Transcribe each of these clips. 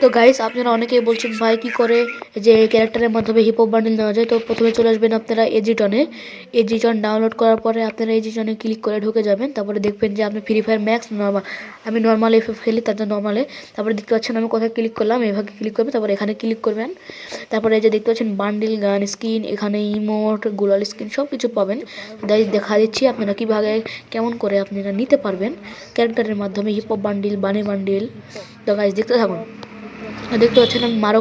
তো গাইস আপনারা অনেকেই বলছেন ভাই কি করে যে ক্যারেক্টারের মাধ্যমে হিপ হপ বান্ডিল নেওয়া যায়। তো প্রথমে চলে আসবেন আপনারা এজিটনে। এজিটন ডাউনলোড করার পরে আপনারা এজিটনে ক্লিক করে ঢুকে যাবেন। তারপরে দেখবেন যে আপনি ফ্রি ফায়ার ম্যাক্স নর্মাল, আমি নর্মালে খেলি তার জন্য নর্মালে। তারপরে দেখতে পাচ্ছেন আমি কোথায় ক্লিক করলাম, এভাবে ক্লিক করবেন, তারপরে এখানে ক্লিক করবেন। তারপরে এই যে দেখতে পাচ্ছেন বান্ডিল, গান স্কিন, এখানে ইমোট, গ্লোয়াল স্কিন সব কিছু পাবেন। দেখা দিচ্ছি আপনারা কীভাবে কেমন করে আপনারা নিতে পারবেন ক্যারেক্টারের মাধ্যমে hip hop bundle, bunny bundle. তো গাইস দেখতে থাকুন। দেখতে পাচ্ছেন আমি মারো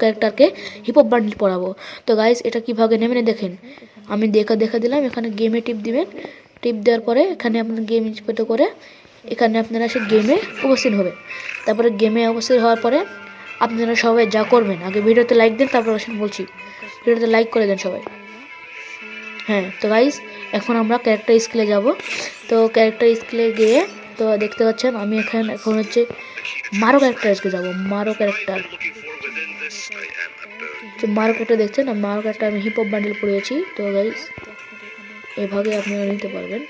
ক্যারেক্টারকে হিপ হপ বান্ডিল পড়াবো। তো গাইস এটা কীভাবে নেবেন দেখেন, আমি দেখা দিলাম। এখানে গেমে টিপ দিবেন। টিপ দেওয়ার পরে এখানে আপনার গেম ইন্সপেক্ট করে এখানে আপনারা সে গেমে উপস্থিত হবে। তারপরে গেমে উপস্থিত হওয়ার পরে আপনারা সবাই যা করবেন, আগে ভিডিওতে লাইক দেন, তারপর বলছি ভিডিওতে লাইক করে দেন সবাই। হ্যাঁ তো গাইস এখন আমরা ক্যারেক্টার স্কিলে যাব। তো ক্যারেক্টার স্কিলে গিয়ে তো দেখতে পাচ্ছেন আমি এখন হচ্ছে মারো ক্যারেক্টার আজকে যাবো। মারো ক্যারেক্টার দেখছেন, মারো ক্যারেক্টার আমি হিপ হপ বান্ডেল পড়েছি। তো গাইস এভাবে আপনারা নিতে পারবেন।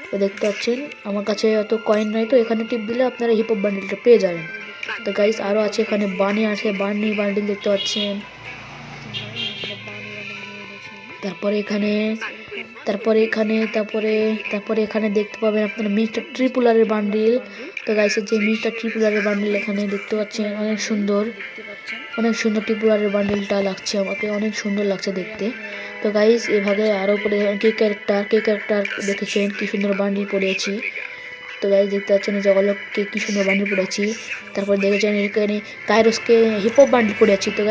তো দেখতে পাচ্ছেন আমার কাছে অত কয়েন নাই, তো এখানে টিপ দিলে আপনারা হিপ হপ বান্ডেলটা পেয়ে যাবেন। তো গাইস আরও আছে, এখানে বানি আছে, বানি বান্ডেল দেখতে পাচ্ছেন। তারপরে এখানে দেখতে পাবেন আপনারা মিস্টার ট্রিপুলারের বান্ডিল। তো গাইসের যে মিস্টার ট্রিপুলারের বান্ডিল এখানে দেখতে পাচ্ছেন, অনেক সুন্দর ট্রিপুলারের বান্ডিলটা লাগছে, আমাকে অনেক সুন্দর লাগছে দেখতে। তো গাইস এভাবে আরও পরে কে ক্যারেক্টার দেখেছেন কি সুন্দর বান্ডিল পড়েছি। তো গাইস দেখতে পাচ্ছেন যে অলককে কি সুন্দর বান্ডিল পড়েছি। তারপর দেখেছেন এখানে কাইরোসকে হিপ হপ বান্ডিল পড়েছি। তো